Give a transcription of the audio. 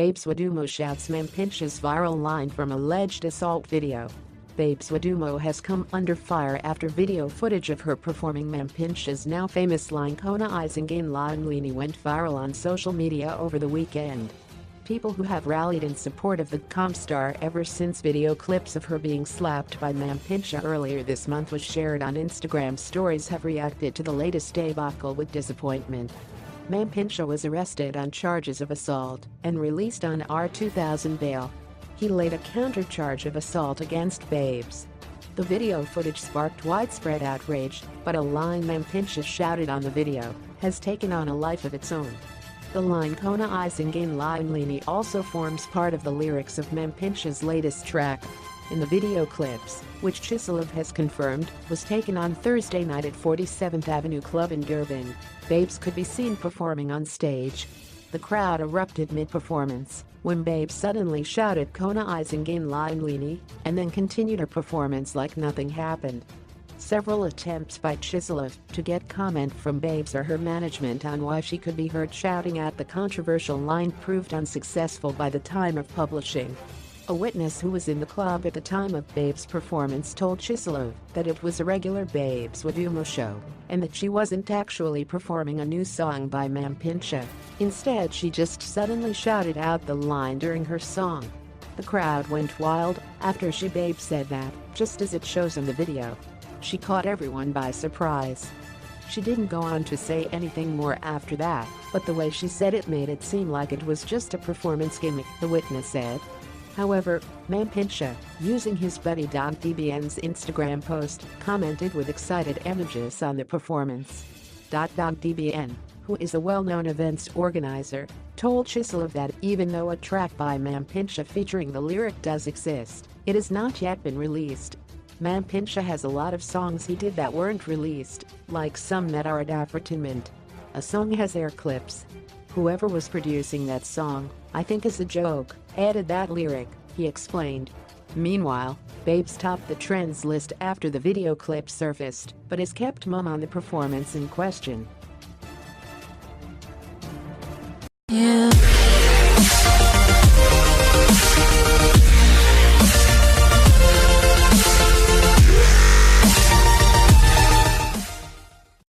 Babes Wodumo shouts Mampintsha's viral line from alleged assault video. Babes Wodumo has come under fire after video footage of her performing Mampintsha's now famous line Kona Isingin Lainlini went viral on social media over the weekend. People who have rallied in support of the com star ever since video clips of her being slapped by Mampintsha earlier this month was shared on Instagram stories have reacted to the latest debacle with disappointment. Mampintsha was arrested on charges of assault and released on R2000 bail. He laid a counter-charge of assault against Babes. The video footage sparked widespread outrage, but a line Mampintsha shouted on the video has taken on a life of its own. The line Kona Isingin Lainlini also forms part of the lyrics of Mampintsha's latest track. In the video clips, which Chiselov has confirmed was taken on Thursday night at 47th Avenue Club in Durban, Babes could be seen performing on stage. The crowd erupted mid-performance when Babes suddenly shouted Kona Isingin Lainlini and then continued her performance like nothing happened. Several attempts by Chiselov to get comment from Babes or her management on why she could be heard shouting at the controversial line proved unsuccessful by the time of publishing. A witness who was in the club at the time of Babes' performance told Chiselov that it was a regular Babes Wodumo show and that she wasn't actually performing a new song by Mampintsha. Instead, she just suddenly shouted out the line during her song. The crowd went wild after Babes said that, just as it shows in the video. She caught everyone by surprise. She didn't go on to say anything more after that, but the way she said it made it seem like it was just a performance gimmick, the witness said. However, Mampintsha, using his buddy DBN's Instagram post, commented with excited images on the performance. DBN, who is a well-known events organizer, told Chiselov that even though a track by Mampintsha featuring the lyric does exist, it has not yet been released. Mampintsha has a lot of songs he did that weren't released, like some that are at advertisement. A song has air clips. Whoever was producing that song, I think is a joke, added that lyric, he explained. Meanwhile, Babes topped the trends list after the video clip surfaced, but has kept mum on the performance in question.